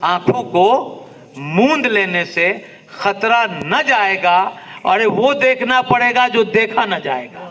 आंखों को मूंद लेने से खतरा न जाएगा और वो देखना पड़ेगा जो देखा न जाएगा।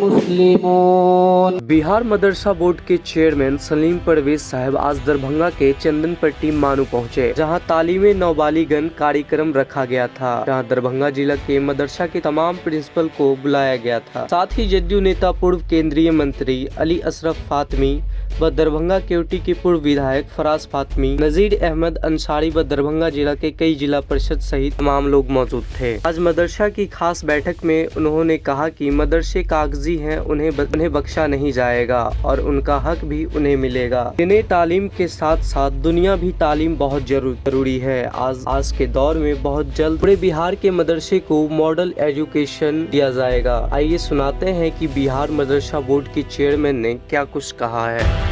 मुस्लिमून। बिहार मदरसा बोर्ड के चेयरमैन सलीम परवेज साहब आज दरभंगा के चंदनपट्टी मानू पहुंचे, जहां तालीमे नौबालिगन कार्यक्रम रखा गया था, जहां दरभंगा जिला के मदरसा के तमाम प्रिंसिपल को बुलाया गया था। साथ ही जदयू नेता पूर्व केंद्रीय मंत्री अली अशरफ फातमी व दरभंगा केवटी के पूर्व विधायक फराज फातमी, नजीर अहमद अंसारी व दरभंगा जिला के कई जिला परिषद सहित तमाम लोग मौजूद थे। आज मदरसा की खास बैठक में उन्होंने कहा कि मदरसे कागजी हैं, उन्हें बख्शा नहीं जाएगा और उनका हक भी उन्हें मिलेगा। इन्हें तालीम के साथ साथ दुनिया भी तालीम बहुत जरूरी है। आज के दौर में बहुत जल्द पूरे बिहार के मदरसे को मॉडल एजुकेशन दिया जाएगा। आइए सुनाते हैं कि बिहार मदरसा बोर्ड के चेयरमैन ने क्या कुछ कहा है।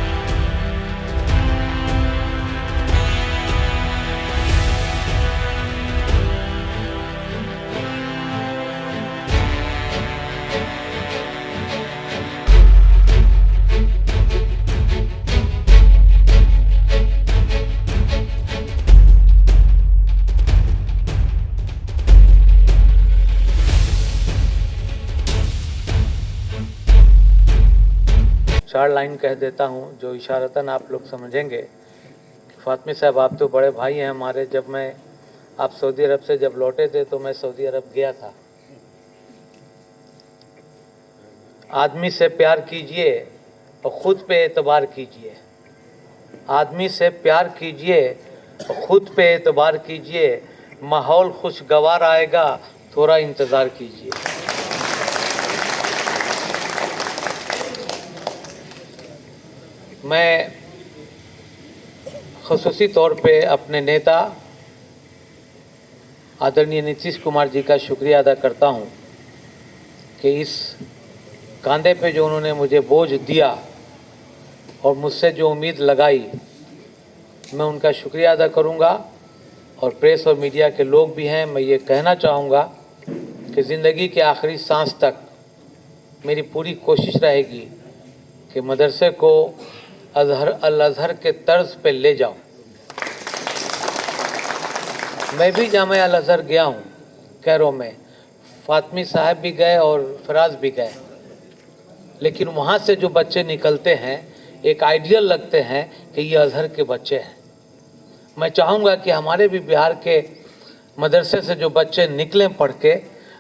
चार लाइन कह देता हूँ जो इशारतन आप लोग समझेंगे। फातमी साहब, आप तो बड़े भाई हैं हमारे। जब आप सऊदी अरब से जब लौटे थे तो मैं सऊदी अरब गया था। आदमी से प्यार कीजिए और ख़ुद पे एतबार कीजिए। आदमी से प्यार कीजिए और ख़ुद पे एतबार कीजिए। माहौल खुशगवार आएगा, थोड़ा इंतज़ार कीजिए। मैं ख़ुसूसी तौर पे अपने नेता आदरणीय नीतीश कुमार जी का शुक्रिया अदा करता हूं कि इस कंधे पे जो उन्होंने मुझे बोझ दिया और मुझसे जो उम्मीद लगाई, मैं उनका शुक्रिया अदा करूंगा। और प्रेस और मीडिया के लोग भी हैं, मैं ये कहना चाहूँगा कि ज़िंदगी के आखिरी सांस तक मेरी पूरी कोशिश रहेगी कि मदरसे को अल अज़हर के तर्ज पे ले जाऊं। मैं भी जामिया अल अज़हर गया हूं कैरो में, फातमी साहब भी गए और फराज भी गए, लेकिन वहां से जो बच्चे निकलते हैं एक आइडियल लगते हैं कि ये अज़हर के बच्चे हैं। मैं चाहूँगा कि हमारे भी बिहार के मदरसे से जो बच्चे निकलें पढ़ के,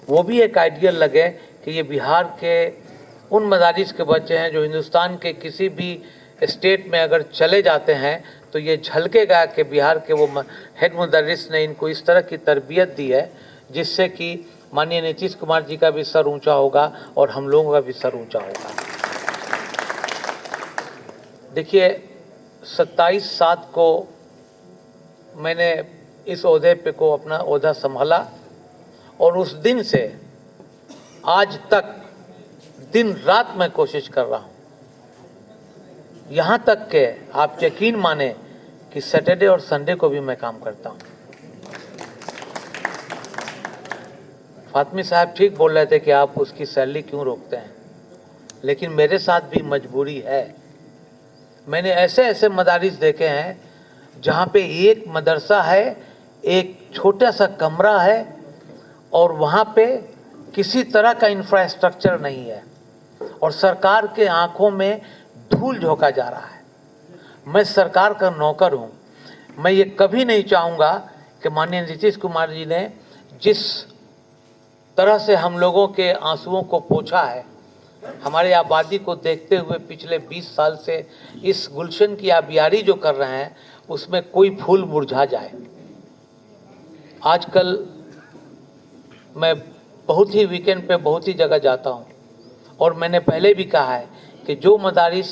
वो भी एक आइडियल लगे कि ये बिहार के उन मदारिस के बच्चे हैं जो हिंदुस्तान के किसी भी स्टेट में अगर चले जाते हैं तो ये झलकेगा कि बिहार के वो हेड मुदर्रिस ने इनको इस तरह की तरबियत दी है जिससे कि माननीय नीतीश कुमार जी का भी सर ऊंचा होगा और हम लोगों का भी सर ऊंचा होगा। देखिए, 27/7 को मैंने इस ओहदे पे को अपना ओहदा संभाला और उस दिन से आज तक दिन रात मैं कोशिश कर रहा हूँ। यहाँ तक के आप यकीन माने कि सैटरडे और संडे को भी मैं काम करता हूँ। फातमी साहब ठीक बोल रहे थे कि आप उसकी सैलरी क्यों रोकते हैं, लेकिन मेरे साथ भी मजबूरी है। मैंने ऐसे ऐसे मदारिस देखे हैं जहाँ पे एक मदरसा है, एक छोटा सा कमरा है और वहाँ पे किसी तरह का इंफ्रास्ट्रक्चर नहीं है और सरकार के आंखों में धूल झोंका जा रहा है। मैं सरकार का नौकर हूँ। मैं ये कभी नहीं चाहूँगा कि माननीय नीतीश कुमार जी ने जिस तरह से हम लोगों के आंसुओं को पोंछा है, हमारी आबादी को देखते हुए पिछले 20 साल से इस गुलशन की आबियारी जो कर रहे हैं उसमें कोई फूल मुरझा जाए। आजकल मैं बहुत ही वीकेंड पे बहुत ही जगह जाता हूँ और मैंने पहले भी कहा है कि जो मदारिस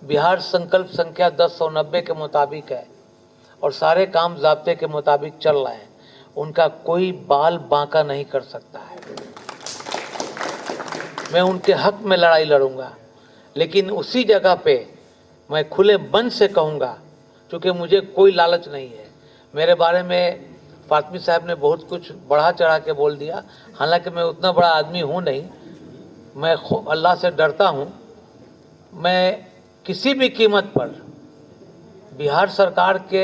बिहार संकल्प संख्या 1090 के मुताबिक है और सारे काम ज़ाब्ते के मुताबिक चल रहे हैं, उनका कोई बाल बांका नहीं कर सकता है। मैं उनके हक में लड़ाई लड़ूंगा, लेकिन उसी जगह पे मैं खुले मन से कहूँगा, क्योंकि मुझे कोई लालच नहीं है। मेरे बारे में फातमी साहब ने बहुत कुछ बढ़ा चढ़ा के बोल दिया, हालांकि मैं उतना बड़ा आदमी हूँ नहीं, मैं अल्लाह से डरता हूँ। मैं किसी भी कीमत पर बिहार सरकार के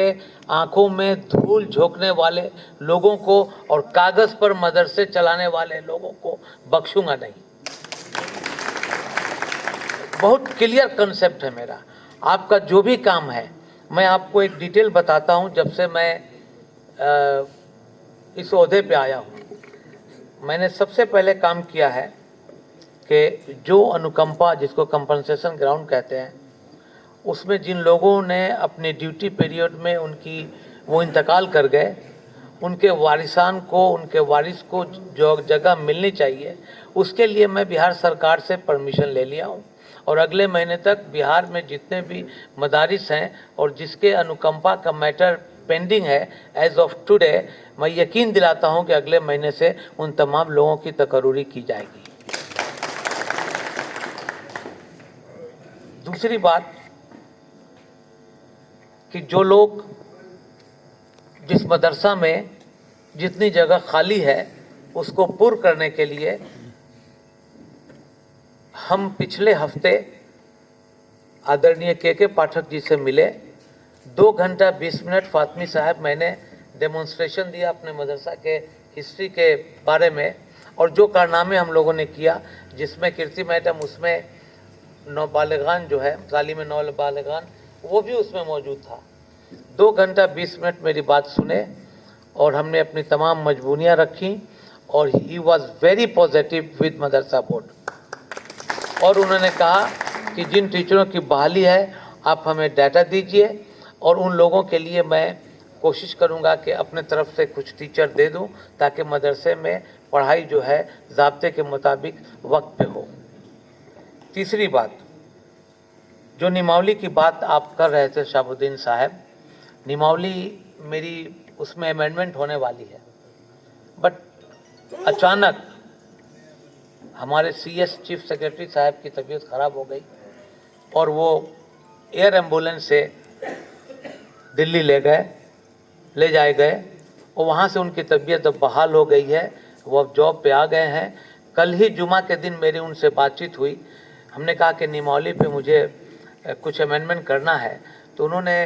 आंखों में धूल झोंकने वाले लोगों को और कागज़ पर मदरसे चलाने वाले लोगों को बख्शूंगा नहीं। बहुत क्लियर कंसेप्ट है मेरा। आपका जो भी काम है, मैं आपको एक डिटेल बताता हूं। जब से मैं इस ओहदे पे आया हूं, मैंने सबसे पहले काम किया है कि जो अनुकंपा, जिसको कंपनसेशन ग्राउंड कहते हैं, उसमें जिन लोगों ने अपने ड्यूटी पीरियड में वो इंतकाल कर गए, उनके वारिसान को, उनके वारिस को जो जगह मिलनी चाहिए, उसके लिए मैं बिहार सरकार से परमिशन ले लिया हूँ। और अगले महीने तक बिहार में जितने भी मदारिस हैं और जिसके अनुकंपा का मैटर पेंडिंग है, एज ऑफ टुडे, मैं यकीन दिलाता हूँ कि अगले महीने से उन तमाम लोगों की तकर्रुरी की जाएगी। दूसरी बात कि जो लोग, जिस मदरसा में जितनी जगह खाली है, उसको पूर्ण करने के लिए हम पिछले हफ्ते आदरणीय के पाठक जी से मिले। 2 घंटा 20 मिनट फातमी साहब मैंने डेमोन्स्ट्रेशन दिया अपने मदरसा के हिस्ट्री के बारे में, और जो कारनामे हम लोगों ने किया, जिसमें कीर्ति मैडम, उसमें नौबालिगान जो है, तालीम नौबालिगान, वो भी उसमें मौजूद था। 2 घंटा 20 मिनट मेरी बात सुने और हमने अपनी तमाम मजबूरियाँ रखी, और he was very positive with Madrasa board. और उन्होंने कहा कि जिन टीचरों की बहाली है, आप हमें डाटा दीजिए, और उन लोगों के लिए मैं कोशिश करूंगा कि अपने तरफ से कुछ टीचर दे दूं, ताकि मदरसे में पढ़ाई जो है ज़ाब्ते के मुताबिक वक्त पे हो। तीसरी बात, जो निमावली की बात आप कर रहे थे शाहबुद्दीन साहब, निमावली मेरी उसमें अमेंडमेंट होने वाली है, बट अचानक हमारे सीएस चीफ सेक्रेटरी साहब की तबीयत ख़राब हो गई और वो एयर एम्बुलेंस से दिल्ली ले जाए गए, और वहाँ से उनकी तबीयत अब बहाल हो गई है, वो अब जॉब पे आ गए हैं। कल ही जुमा के दिन मेरी उनसे बातचीत हुई। हमने कहा कि निमावली पे मुझे कुछ अमेंडमेंट करना है, तो उन्होंने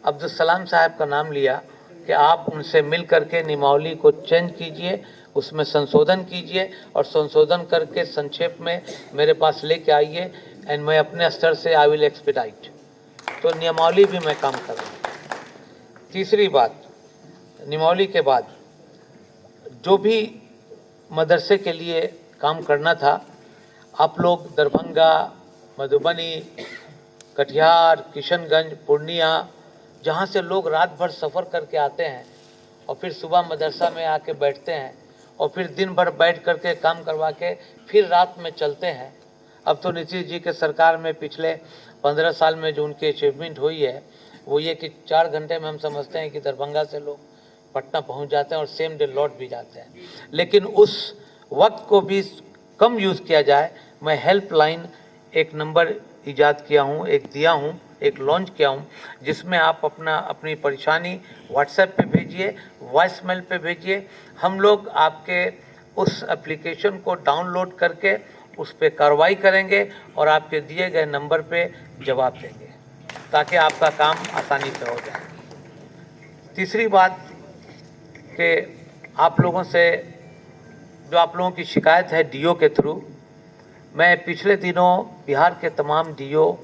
अब्दुल सलाम साहब का नाम लिया कि आप उनसे मिल करके निमावली को चेंज कीजिए, उसमें संशोधन कीजिए, और संशोधन करके संक्षेप में मेरे पास लेके आइए, एंड मैं अपने स्तर से आई विल एक्सपीडाइट। तो निमावली भी मैं काम कर रहा हूँ। तीसरी बात, निमावली के बाद जो भी मदरसे के लिए काम करना था, आप लोग दरभंगा, मधुबनी, कटिहार, किशनगंज, पूर्णिया, जहाँ से लोग रात भर सफ़र करके आते हैं और फिर सुबह मदरसा में आके बैठते हैं और फिर दिन भर बैठ करके काम करवा के फिर रात में चलते हैं। अब तो नीतीश जी के सरकार में पिछले 15 साल में जो उनकी अचीवमेंट हुई है, वो ये कि 4 घंटे में हम समझते हैं कि दरभंगा से लोग पटना पहुंच जाते हैं और सेम डे लौट भी जाते हैं। लेकिन उस वक्त को भी कम यूज़ किया जाए, मैं हेल्पलाइन एक नंबर ईजाद किया हूँ, एक दिया हूँ, एक लॉन्च किया हूँ, जिसमें आप अपनी परेशानी व्हाट्सएप पे भेजिए, वॉइस मेल पे भेजिए। हम लोग आपके उस एप्लीकेशन को डाउनलोड करके उस पर कार्रवाई करेंगे और आपके दिए गए नंबर पे जवाब देंगे, ताकि आपका काम आसानी से हो जाए। तीसरी बात कि आप लोगों से जो आप लोगों की शिकायत है डीओ के थ्रू, मैं पिछले दिनों बिहार के तमाम डीओ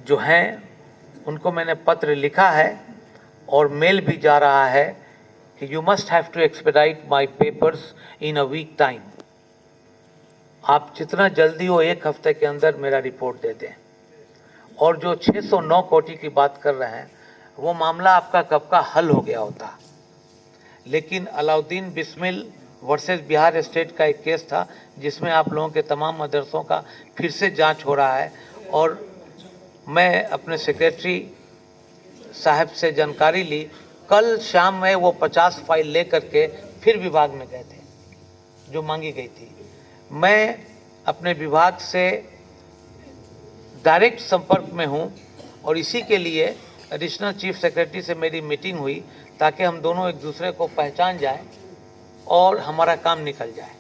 जो हैं उनको मैंने पत्र लिखा है और मेल भी जा रहा है कि you must have to expedite my papers in a week time. आप जितना जल्दी हो 1 हफ्ते के अंदर मेरा रिपोर्ट दे दें। और जो 609 कोटी की बात कर रहे हैं, वो मामला आपका कब का हल हो गया होता, लेकिन अलाउद्दीन बिस्मिल वर्सेस बिहार स्टेट का एक केस था, जिसमें आप लोगों के तमाम मदरसों का फिर से जांच हो रहा है। और मैं अपने सेक्रेटरी साहब से जानकारी ली, कल शाम में वो 50 फाइल ले करके फिर विभाग में गए थे जो मांगी गई थी। मैं अपने विभाग से डायरेक्ट संपर्क में हूं और इसी के लिए एडिशनल चीफ सेक्रेटरी से मेरी मीटिंग हुई, ताकि हम दोनों एक दूसरे को पहचान जाएं और हमारा काम निकल जाए।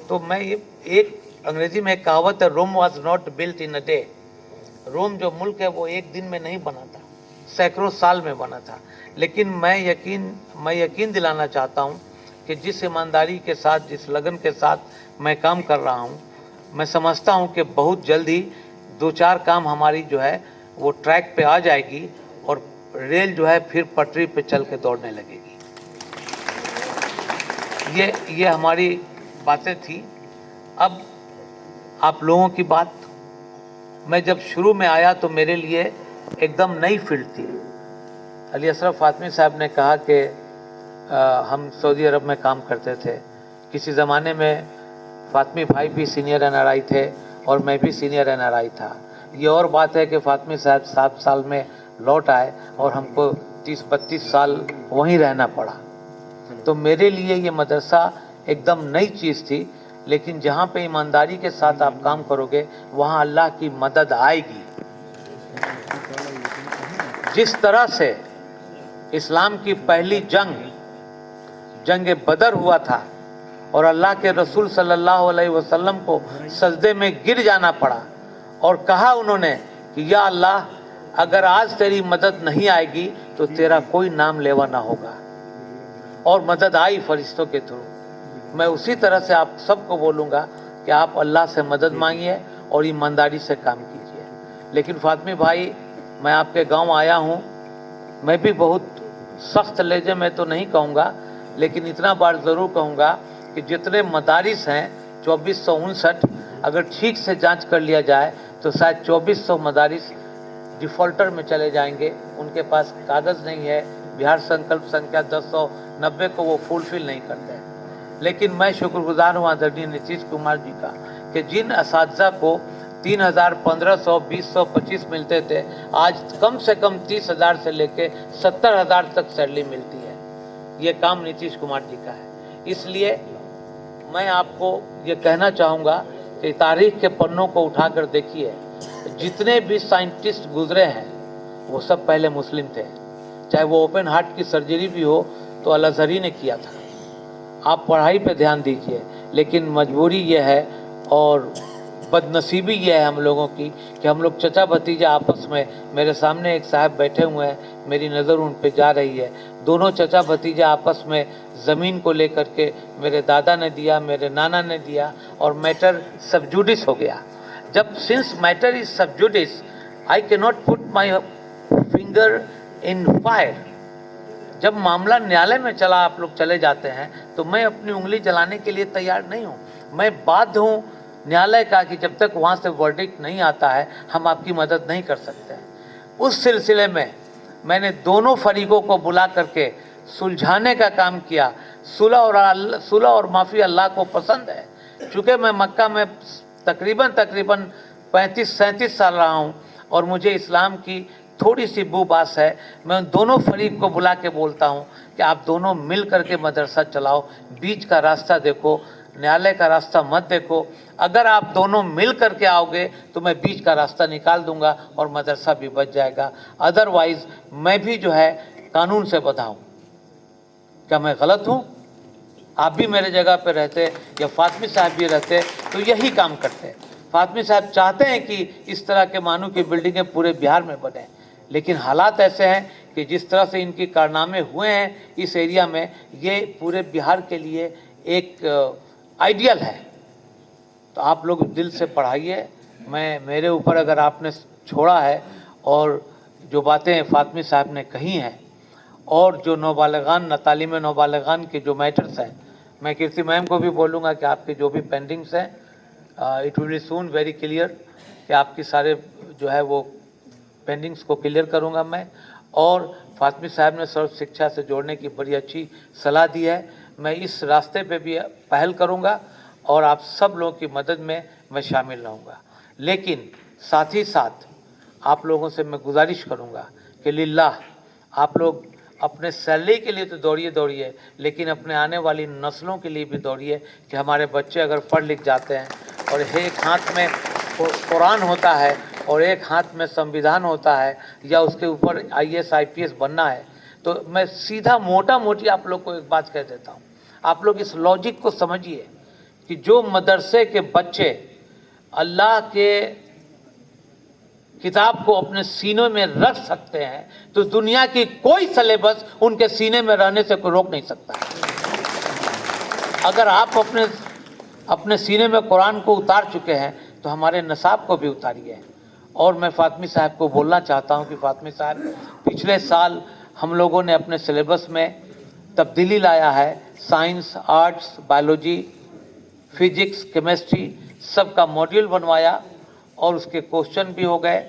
तो मैं ये एक अंग्रेजी में एक कहावत है, Rome was not built in a day. Rome जो मुल्क है वो एक दिन में नहीं बना था, सैकड़ों साल में बना था। लेकिन मैं यकीन दिलाना चाहता हूँ कि जिस ईमानदारी के साथ, जिस लगन के साथ मैं काम कर रहा हूँ, मैं समझता हूँ कि बहुत जल्द ही 2-4 काम हमारी जो है वो ट्रैक पे आ जाएगी और रेल जो है फिर पटरी पे चल के दौड़ने लगेगी। ये हमारी बातें थी। अब आप लोगों की बात। मैं जब शुरू में आया तो मेरे लिए एकदम नई फील्ड थी। अली अशरफ फातमी साहब ने कहा कि हम सऊदी अरब में काम करते थे। किसी ज़माने में फातमी भाई भी सीनियर NRI थे और मैं भी सीनियर NRI था। ये और बात है कि फातमी साहब 7 साल में लौट आए और हमको 30-32 साल वहीं रहना पड़ा। तो मेरे लिए ये मदरसा एकदम नई चीज़ थी, लेकिन जहाँ पे ईमानदारी के साथ आप काम करोगे वहाँ अल्लाह की मदद आएगी। जिस तरह से इस्लाम की पहली जंग बदर हुआ था और अल्लाह के रसूल सल्लल्लाहु अलैहि वसल्लम को सजदे में गिर जाना पड़ा और कहा उन्होंने कि या अल्लाह, अगर आज तेरी मदद नहीं आएगी तो तेरा कोई नाम लेवा ना होगा, और मदद आई फरिश्तों के थ्रू। मैं उसी तरह से आप सबको बोलूँगा कि आप अल्लाह से मदद मांगिए और ईमानदारी से काम कीजिए। लेकिन फातमी भाई, मैं आपके गांव आया हूं, मैं भी बहुत सख्त लहजे में तो नहीं कहूँगा, लेकिन इतना बार ज़रूर कहूँगा कि जितने मदारिस हैं 2459, अगर ठीक से जांच कर लिया जाए तो शायद 2400 मदारिस डिफ़ॉल्टर में चले जाएंगे। उनके पास कागज़ नहीं है, बिहार संकल्प संख्या 1090 को वो फुलफिल नहीं करते हैं। लेकिन मैं शुक्रगुजार हूँ आदरणीय नीतीश कुमार जी का कि जिन असातिज़ा को 3000, 1500, 2000, 25 मिलते थे, आज कम से कम 30,000 से लेके 70,000 तक सैलरी मिलती है। ये काम नीतीश कुमार जी का है। इसलिए मैं आपको ये कहना चाहूँगा कि तारीख के पन्नों को उठाकर देखिए, जितने भी साइंटिस्ट गुजरे हैं वो सब पहले मुस्लिम थे। चाहे वो ओपन हार्ट की सर्जरी भी हो तो अल अज़हरी ने किया था। आप पढ़ाई पे ध्यान दीजिए। लेकिन मजबूरी ये है और बदनसीबी ये है हम लोगों की कि हम लोग चचा भतीजा आपस में, मेरे सामने एक साहब बैठे हुए हैं, मेरी नज़र उन पे जा रही है, दोनों चचा भतीजा आपस में ज़मीन को लेकर के, मेरे दादा ने दिया, मेरे नाना ने दिया, और मैटर सब जुडिस हो गया। जब सिंस मैटर इज सब जुडिस, I can not put my finger in fire. जब मामला न्यायालय में चला, आप लोग चले जाते हैं, तो मैं अपनी उंगली जलाने के लिए तैयार नहीं हूँ। मैं बाध्य हूँ न्यायालय का कि जब तक वहाँ से वर्डिक्ट नहीं आता है हम आपकी मदद नहीं कर सकते। उस सिलसिले में मैंने दोनों फरीकों को बुला करके सुलझाने का काम किया। सुलह और माफ़ी अल्लाह को पसंद है। चूँकि मैं मक्का में तकरीबन 35-37 साल रहा हूँ और मुझे इस्लाम की थोड़ी सी बूबास है, मैं उन दोनों फरीक को बुला के बोलता हूँ कि आप दोनों मिल करके मदरसा चलाओ, बीच का रास्ता देखो, न्यायालय का रास्ता मत देखो। अगर आप दोनों मिल करके आओगे तो मैं बीच का रास्ता निकाल दूंगा और मदरसा भी बच जाएगा। अदरवाइज़ मैं भी जो है कानून से बंधा हूँ। क्या मैं गलत हूँ? आप भी मेरे जगह पे रहते या फातमी साहब भी रहते तो यही काम करते। फातमी साहब चाहते हैं कि इस तरह के मानू की बिल्डिंगें पूरे बिहार में बने, लेकिन हालात ऐसे हैं कि जिस तरह से इनके कारनामे हुए हैं इस एरिया में, ये पूरे बिहार के लिए एक आइडियल है। तो आप लोग दिल से पढ़ाइए। मेरे ऊपर अगर आपने छोड़ा है और जो बातें फातमी साहब ने कही हैं और जो नौबालिगान, तालीम नौबालिगान के जो मैटर्स हैं, मैं कीर्ति मैम को भी बोलूँगा कि आपके जो भी पेंडिंग्स हैं, it will be soon very clear, कि आपकी सारे जो है वो पेंडिंग्स को क्लियर करूँगा मैं। और फातमी साहब ने सर्व शिक्षा से जोड़ने की बड़ी अच्छी सलाह दी है। मैं इस रास्ते पे भी पहल करूँगा और आप सब लोगों की मदद में मैं शामिल रहूँगा। लेकिन साथ ही साथ आप लोगों से मैं गुजारिश करूँगा कि लिल्लाह आप लोग अपने सैलरी के लिए तो दौड़िए, लेकिन अपने आने वाली नस्लों के लिए भी दौड़िए कि हमारे बच्चे अगर पढ़ लिख जाते हैं और एक हाथ में कुरान होता है और एक हाथ में संविधान होता है, या उसके ऊपर IAS IPS बनना है, तो मैं सीधा मोटा मोटी आप लोग को एक बात कह देता हूँ। आप लोग इस लॉजिक को समझिए कि जो मदरसे के बच्चे अल्लाह के किताब को अपने सीनों में रख सकते हैं तो दुनिया की कोई सिलेबस उनके सीने में रहने से कोई रोक नहीं सकता। अगर आप अपने सीने में कुरान को उतार चुके हैं तो हमारे नसाब को भी उतारिए। और मैं फातमी साहब को बोलना चाहता हूं कि फातमी साहब, पिछले साल हम लोगों ने अपने सिलेबस में तब्दीली लाया है। Science, arts, biology, physics, chemistry सब का मॉड्यूल बनवाया और उसके क्वेश्चन भी हो गए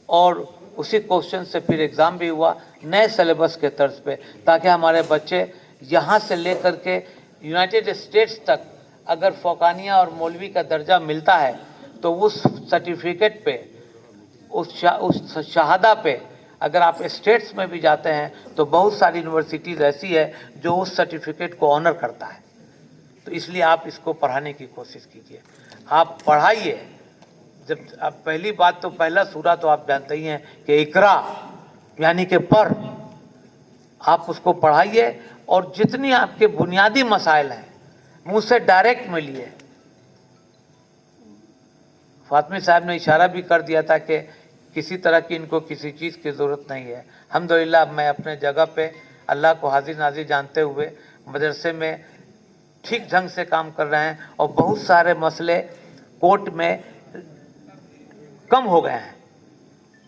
और उसी क्वेश्चन से फिर एग्ज़ाम भी हुआ नए सिलेबस के तर्ज पे, ताकि हमारे बच्चे यहाँ से लेकर के यूनाइटेड स्टेट्स तक अगर फ़ौकानिया और मौलवी का दर्जा मिलता है तो उस सर्टिफिकेट पे, उस शहादा पे अगर आप स्टेट्स में भी जाते हैं तो बहुत सारी यूनिवर्सिटीज़ ऐसी है जो उस सर्टिफिकेट को ऑनर करता है। तो इसलिए आप इसको पढ़ाने की कोशिश कीजिए, आप पढ़ाइए। जब आप पहली बात तो पहला सूरा तो आप जानते ही हैं कि इकरा यानी कि पढ़, आप उसको पढ़ाइए और जितनी आपके बुनियादी मसाइल हैं मुझसे डायरेक्ट मिलिए। फातमी साहब ने इशारा भी कर दिया था कि किसी तरह की इनको किसी चीज़ की ज़रूरत नहीं है। अल्हम्दुलिल्लाह मैं अपने जगह पे अल्लाह को हाजिर नाजिर जानते हुए मदरसे में ठीक ढंग से काम कर रहे हैं और बहुत सारे मसले कोर्ट में कम हो गए हैं।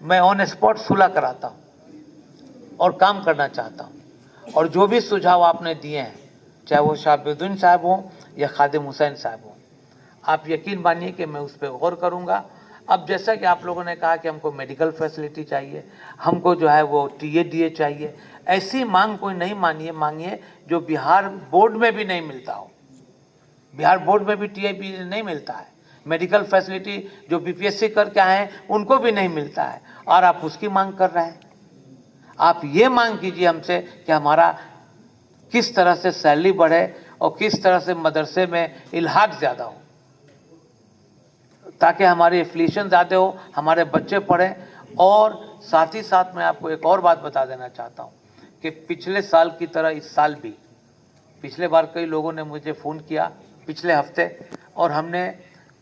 मैं ऑन स्पॉट सुलह कराता हूँ और काम करना चाहता हूँ। और जो भी सुझाव आपने दिए हैं, चाहे वो शाहबुद्दीन साहब हों या खादिम हुसैन साहब हों, आप यकीन मानिए कि मैं उस पर गौर करूँगा। अब जैसा कि आप लोगों ने कहा कि हमको मेडिकल फैसिलिटी चाहिए, हमको जो है वो टीए चाहिए, ऐसी मांग कोई नहीं मांगिए जो बिहार बोर्ड में भी नहीं मिलता हो। बिहार बोर्ड में भी टीए नहीं मिलता है। मेडिकल फैसिलिटी जो बीपीएससी करके आए हैं उनको भी नहीं मिलता है और आप उसकी मांग कर रहे हैं। आप ये मांग कीजिए हमसे कि हमारा किस तरह से सैलरी बढ़े और किस तरह से मदरसे में इल्हाक ज़्यादा हो, ताकि हमारी एफिलिएशन ज़्यादा हो, हमारे बच्चे पढ़ें। और साथ ही साथ मैं आपको एक और बात बता देना चाहता हूँ कि पिछले साल की तरह इस साल भी, पिछले बार कई लोगों ने मुझे फ़ोन किया पिछले हफ्ते और हमने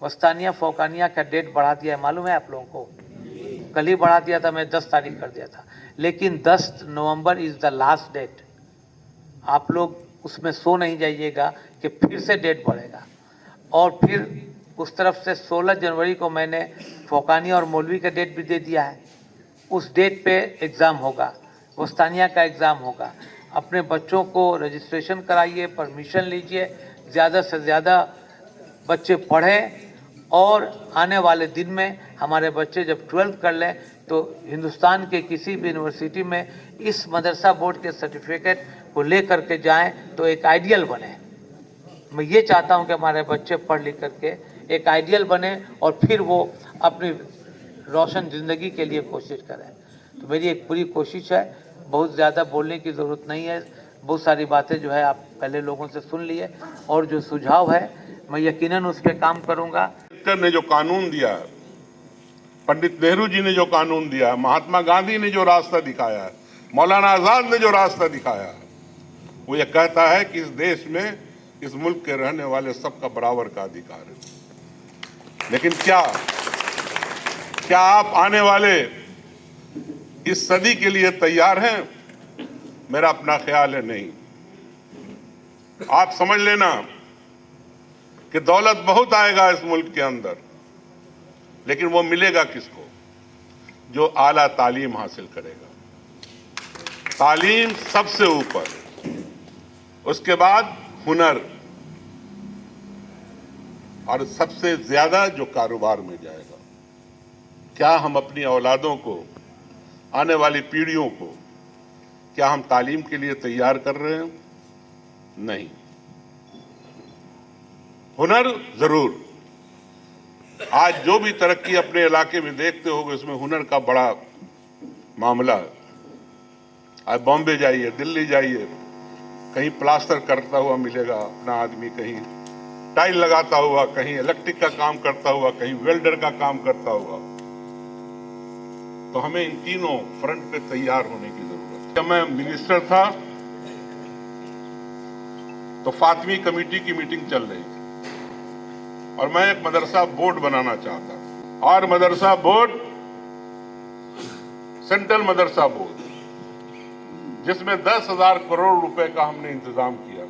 वस्तानिया फ़ौकानिया का डेट बढ़ा दिया है। मालूम है आप लोगों को, कल ही बढ़ा दिया था, मैं 10 तारीख कर दिया था, लेकिन 10 नवंबर इज़ द लास्ट डेट। आप लोग उसमें सो नहीं जाइएगा कि फिर से डेट बढ़ेगा। और फिर उस तरफ से 16 जनवरी को मैंने फ़ौकानिया और मौलवी का डेट भी दे दिया है। उस डेट पे एग्ज़ाम होगा, वस्तानिया का एग्ज़ाम होगा। अपने बच्चों को रजिस्ट्रेशन कराइए, परमिशन लीजिए, ज़्यादा से ज़्यादा बच्चे पढ़ें और आने वाले दिन में हमारे बच्चे जब 12th कर लें तो हिंदुस्तान के किसी भी यूनिवर्सिटी में इस मदरसा बोर्ड के सर्टिफिकेट को ले करके जाएं तो एक आइडियल बने। मैं ये चाहता हूं कि हमारे बच्चे पढ़ लिख करके एक आइडियल बने और फिर वो अपनी रोशन ज़िंदगी के लिए कोशिश करें। तो मेरी एक पूरी कोशिश है, बहुत ज़्यादा बोलने की ज़रूरत नहीं है, बहुत सारी बातें जो है आप पहले लोगों से सुन लिए और जो सुझाव है मैं यकीनन उस पर काम करूँगा। ने जो कानून दिया है, पंडित नेहरू जी ने जो कानून दिया है, महात्मा गांधी ने जो रास्ता दिखाया है, मौलाना आजाद ने जो रास्ता दिखाया है, वो ये कहता है कि इस देश में, इस मुल्क के रहने वाले सबका बराबर का अधिकार है। लेकिन क्या आप आने वाले इस सदी के लिए तैयार हैं? मेरा अपना ख्याल है नहीं। आप समझ लेना कि दौलत बहुत आएगा इस मुल्क के अंदर, लेकिन वो मिलेगा किसको? जो आला तालीम हासिल करेगा। तालीम सबसे ऊपर, उसके बाद हुनर, और सबसे ज्यादा जो कारोबार में जाएगा। क्या हम अपनी औलादों को, आने वाली पीढ़ियों को, क्या हम तालीम के लिए तैयार कर रहे हैं? नहीं। हुनर जरूर, आज जो भी तरक्की अपने इलाके में देखते होगे उसमें हुनर का बड़ा मामला है। आज बॉम्बे जाइए, दिल्ली जाइए, कहीं प्लास्टर करता हुआ मिलेगा अपना आदमी, कहीं टाइल लगाता हुआ, कहीं इलेक्ट्रिक का काम करता हुआ, कहीं वेल्डर का काम करता हुआ। तो हमें इन तीनों फ्रंट पे तैयार होने की जरूरत है। जब मैं मिनिस्टर था तो फातमी कमेटी की मीटिंग चल रही थी। और मैं एक मदरसा बोर्ड बनाना चाहता हूं। और मदरसा बोर्ड सेंट्रल मदरसा बोर्ड, जिसमें 10,000 करोड़ रुपए का हमने इंतजाम किया।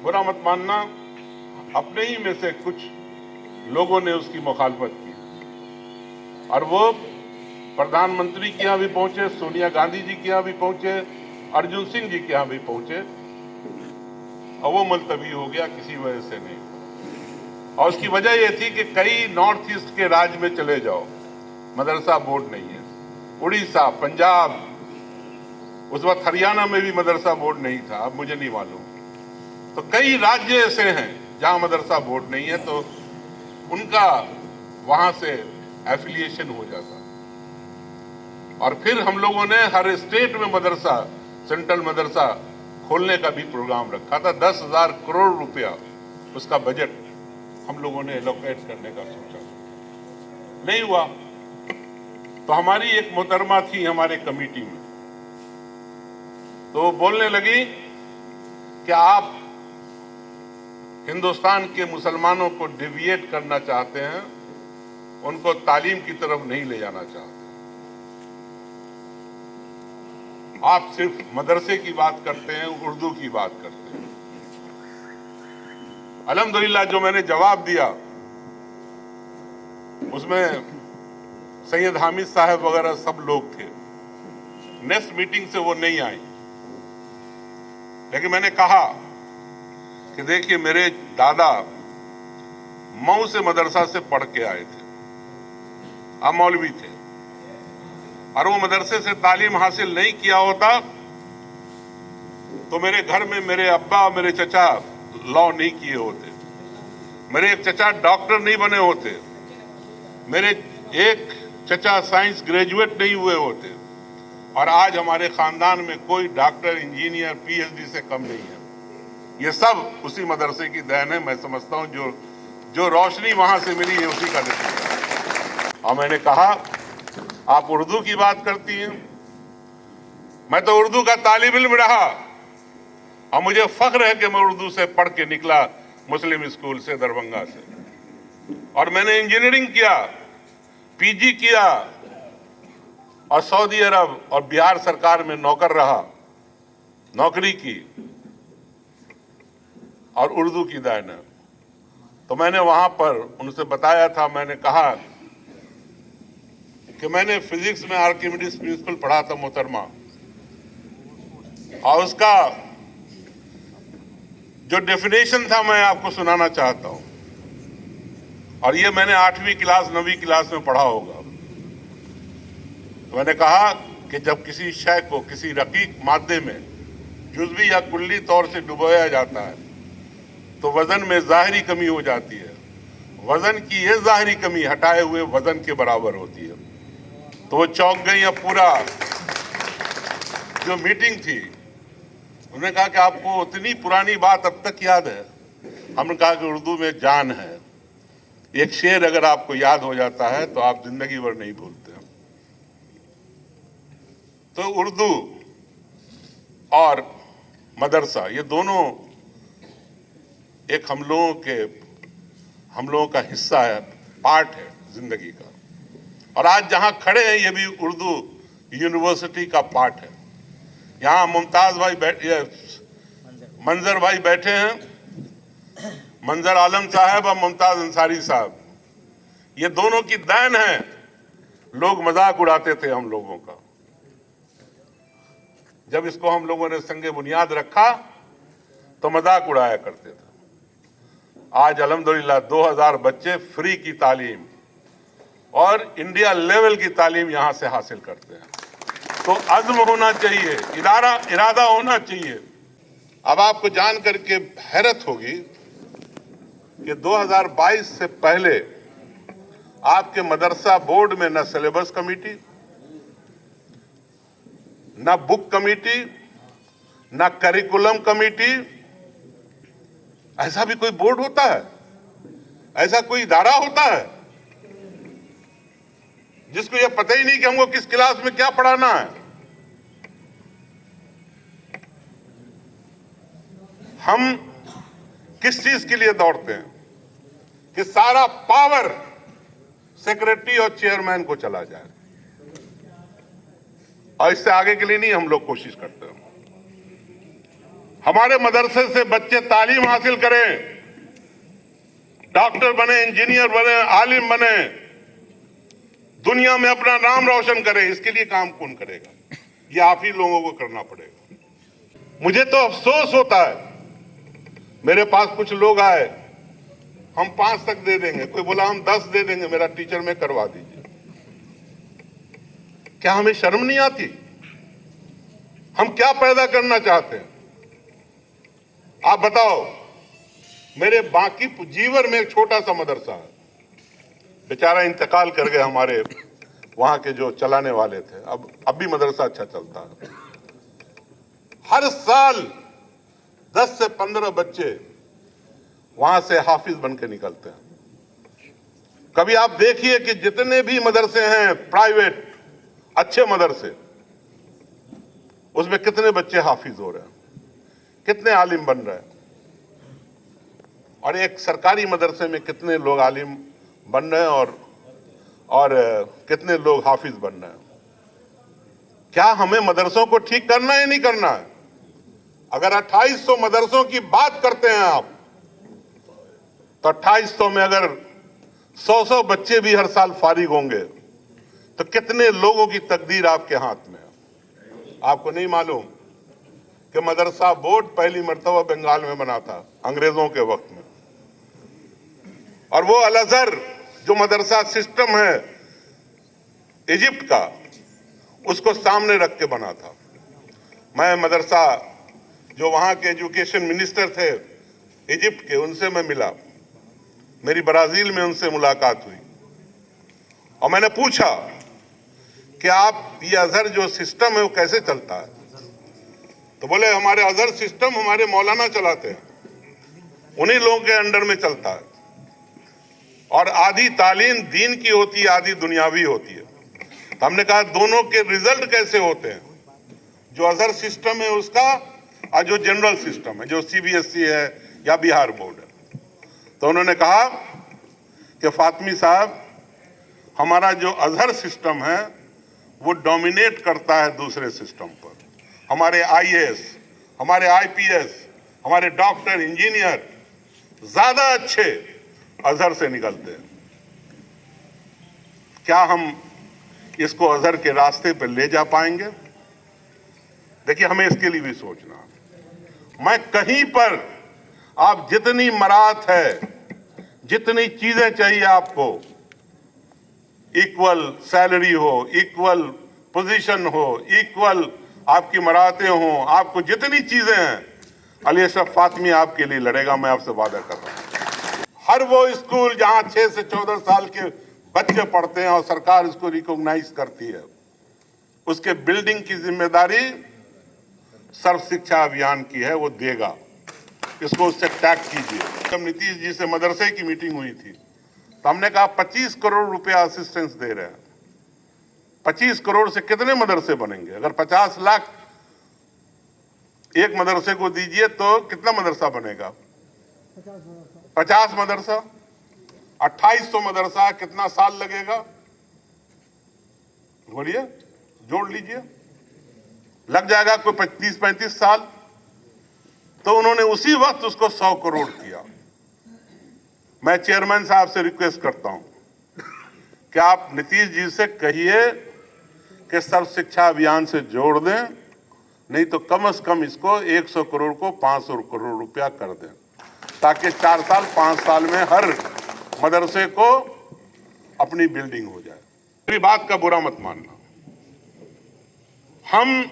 बुरा मत मानना, अपने ही में से कुछ लोगों ने उसकी मुखालफत की और वो प्रधानमंत्री के यहाँ भी पहुंचे, सोनिया गांधी जी के यहाँ भी पहुंचे, अर्जुन सिंह जी के यहाँ भी पहुंचे और वो मुलतवी हो गया, किसी वजह से नहीं। और उसकी वजह यह थी कि कई नॉर्थ ईस्ट के राज्य में चले जाओ, मदरसा बोर्ड नहीं है। उड़ीसा, पंजाब, उस वक्त हरियाणा में भी मदरसा बोर्ड नहीं था, अब मुझे नहीं मालूम। तो कई राज्य ऐसे हैं जहां मदरसा बोर्ड नहीं है, तो उनका वहां से एफिलिएशन हो जाता। और फिर हम लोगों ने हर स्टेट में मदरसा, सेंट्रल मदरसा खोलने का भी प्रोग्राम रखा था। 10,000 करोड़ रुपया उसका बजट हम लोगों ने एलोकेट करने का सोचा, नहीं हुआ। तो हमारी एक मोहतरमा थी हमारे कमेटी में, तो बोलने लगी कि आप हिंदुस्तान के मुसलमानों को डिविएट करना चाहते हैं, उनको तालीम की तरफ नहीं ले जाना चाहते। आप सिर्फ मदरसे की बात करते हैं, उर्दू की बात करते हैं। अल्हम्दुलिल्लाह जो मैंने जवाब दिया उसमें सैयद हामिद साहब वगैरह सब लोग थे। नेक्स्ट मीटिंग से वो नहीं आई, लेकिन मैंने कहा कि देखिए मेरे दादा मऊ से मदरसा से पढ़ के आए थे, आप मौलवी थे, और वो मदरसे से तालीम हासिल नहीं किया होता तो मेरे घर में मेरे अब्बा और मेरे चचा लॉ नहीं किए होते, मेरे एक चचा डॉक्टर नहीं बने होते, मेरे एक चचा साइंस ग्रेजुएट नहीं हुए होते, और आज हमारे खानदान में कोई डॉक्टर, इंजीनियर, पीएचडी से कम नहीं है। ये सब उसी मदरसे की देन है। मैं समझता हूं जो रोशनी वहां से मिली है उसी का नतीजा। और मैंने कहा आप उर्दू की बात करती हैं, मैं तो उर्दू का तालिब इल्म रहा और मुझे फख्र है कि मैं उर्दू से पढ़ के निकला मुस्लिम स्कूल से, दरभंगा से, और मैंने इंजीनियरिंग किया, पीजी किया और सऊदी अरब और बिहार सरकार में नौकर रहा, नौकरी की और उर्दू की दायन है। तो मैंने वहां पर उनसे बताया था, मैंने कहा कि मैंने फिजिक्स में आर्किमिडीज प्रिंसिपल पढ़ा था मोहतरमा, और उसका जो डेफिनेशन था मैं आपको सुनाना चाहता हूं, और ये मैंने 8वीं क्लास 9वीं क्लास में पढ़ा होगा। तो मैंने कहा कि जब किसी शय को किसी रकीक मादे में जुज़वी या कुल्ली तौर से डुबोया जाता है तो वजन में ज़ाहिरी कमी हो जाती है। वजन की ये ज़ाहिरी कमी हटाए हुए वजन के बराबर होती है। तो वो चौंक गई। अब पूरा जो मीटिंग थी, उन्होंने कहा कि आपको उतनी पुरानी बात अब तक याद है? हमने कहा कि उर्दू में जान है। एक शेर अगर आपको याद हो जाता है तो आप जिंदगी भर नहीं भूलते। तो उर्दू और मदरसा ये दोनों एक हम लोगों का हिस्सा है, पार्ट है जिंदगी का। और आज जहां खड़े हैं ये भी उर्दू यूनिवर्सिटी का पार्ट है। यहाँ मुमताज भाई मंजर भाई बैठे हैं, मंजर आलम साहब और मुमताज अंसारी साहब, ये दोनों की देन है। लोग मजाक उड़ाते थे हम लोगों का। जब इसको हम लोगों ने संगे बुनियाद रखा तो मजाक उड़ाया करते थे। आज अल्हम्दुलिल्लाह 2000 बच्चे फ्री की तालीम और इंडिया लेवल की तालीम यहां से हासिल करते हैं। तो अज़्म होना चाहिए, इरादा होना चाहिए। अब आपको जान करके हैरत होगी कि 2022 से पहले आपके मदरसा बोर्ड में न सिलेबस कमेटी, न बुक कमेटी, न करिकुलम कमेटी, ऐसा भी कोई बोर्ड होता है? ऐसा कोई इदारा होता है जिसको यह पता ही नहीं कि हमको किस क्लास में क्या पढ़ाना है? हम किस चीज के लिए दौड़ते हैं? कि सारा पावर सेक्रेटरी और चेयरमैन को चला जाए, और इससे आगे के लिए नहीं हम लोग कोशिश करते हैं। हमारे मदरसे से बच्चे तालीम हासिल करें, डॉक्टर बने, इंजीनियर बने, आलिम बने, दुनिया में अपना नाम रोशन करें। इसके लिए काम कौन करेगा? ये आप ही लोगों को करना पड़ेगा। मुझे तो अफसोस होता है, मेरे पास कुछ लोग आए, हम 5 तक दे देंगे, कोई बोला हम 10 दे देंगे, मेरा टीचर में करवा दीजिए। क्या हमें शर्म नहीं आती? हम क्या पैदा करना चाहते हैं? आप बताओ। मेरे बाकी जीवर में एक छोटा सा मदरसा है, बेचारा इंतकाल कर गए हमारे वहां के जो चलाने वाले थे। अब भी मदरसा अच्छा चलता है। हर साल 10 से 15 बच्चे वहां से हाफिज बन के निकलते हैं। कभी आप देखिए कि जितने भी मदरसे हैं प्राइवेट, अच्छे मदरसे, उसमें कितने बच्चे हाफिज हो रहे हैं, कितने आलिम बन रहे हैं, और एक सरकारी मदरसे में कितने लोग आलिम बन रहे हैं और कितने लोग हाफिज बन रहे हैं। क्या हमें मदरसों को ठीक करना है या नहीं करना है? अगर 2800 मदरसों की बात करते हैं आप, तो 2800 में अगर 100 बच्चे भी हर साल फारिग होंगे तो कितने लोगों की तकदीर आपके हाथ में है? आपको नहीं मालूम कि मदरसा बोर्ड पहली मर्तबा बंगाल में बना था अंग्रेजों के वक्त में, और वो अल अज़हर जो मदरसा सिस्टम है इजिप्ट का, उसको सामने रख के बना था। मैं मदरसा जो वहां के एजुकेशन मिनिस्टर थे इजिप्ट के, उनसे मैं मिला, मेरी ब्राजील में उनसे मुलाकात हुई, और मैंने पूछा कि आप ये अजहर जो सिस्टम है वो कैसे चलता है? तो बोले हमारे अजहर सिस्टम हमारे मौलाना चलाते हैं, उन्हीं लोगों के अंडर में चलता है, और आधी तालीम दीन की होती है, आधी दुनियावी होती है। तो हमने कहा दोनों के रिजल्ट कैसे होते हैं, जो अजहर सिस्टम है उसका और जो जनरल सिस्टम है, जो सीबीएसई है या बिहार बोर्ड है। तो उन्होंने कहा कि फातमी साहब, हमारा जो अजहर सिस्टम है वो डोमिनेट करता है दूसरे सिस्टम पर। हमारे आईएएस, हमारे आईपीएस, हमारे डॉक्टर, इंजीनियर ज्यादा अच्छे अजहर से निकलते हैं। क्या हम इसको अजहर के रास्ते पर ले जा पाएंगे? देखिए, हमें इसके लिए भी सोचना। मैं कहीं पर आप जितनी मराहत है, जितनी चीजें चाहिए आपको, इक्वल सैलरी हो, इक्वल पोजीशन हो, इक्वल आपकी मराहतें हो, आपको जितनी चीजें हैं, अली अशरफ फातमी आपके लिए लड़ेगा, मैं आपसे वादा कर रहा हूं। हर वो स्कूल जहां 6 से 14 साल के बच्चे पढ़ते हैं और सरकार इसको रिकॉग्नाइज करती है, उसके बिल्डिंग की जिम्मेदारी सर्व शिक्षा अभियान की है, वो देगा। इसको उससे टैग कीजिए। जब नीतीश जी से मदरसे की मीटिंग हुई थी तो हमने कहा 25 करोड़ रुपया असिस्टेंस दे रहे हैं। 25 करोड़ से कितने मदरसे बनेंगे? अगर 50 लाख एक मदरसे को दीजिए तो कितना मदरसा बनेगा? 50 मदरसा, 2800 मदरसा, कितना साल लगेगा? बोलिए, जोड़ लीजिए, लग जाएगा कोई 35 साल। तो उन्होंने उसी वक्त उसको 100 करोड़ किया। मैं चेयरमैन साहब से रिक्वेस्ट करता हूं कि आप नीतीश जी से कहिए कि सर्व शिक्षा अभियान से जोड़ दें, नहीं तो कम से कम इसको 100 करोड़ को 500 करोड़ रुपया कर दें, ताकि 4 साल 5 साल में हर मदरसे को अपनी बिल्डिंग हो जाए। मेरी बात का बुरा मत मानना, हम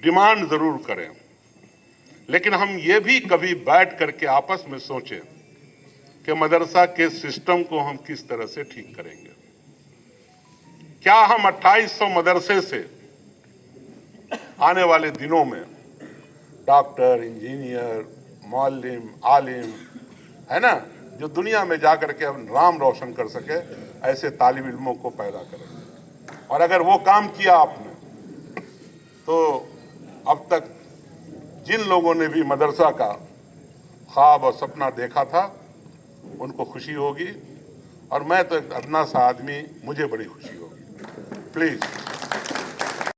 डिमांड जरूर करें, लेकिन हम ये भी कभी बैठ करके आपस में सोचें कि मदरसा के सिस्टम को हम किस तरह से ठीक करेंगे। क्या हम 2800 मदरसे से आने वाले दिनों में डॉक्टर, इंजीनियर, मौलिम, आलिम, है ना, जो दुनिया में जाकर के हम नाम रोशन कर सके, ऐसे तालिब इल्मों को पैदा करेंगे? और अगर वो काम किया आपने, तो अब तक जिन लोगों ने भी मदरसा का ख्वाब और सपना देखा था, उनको खुशी होगी और मैं तो एक अदना सा आदमी, मुझे बड़ी खुशी होगी। प्लीज़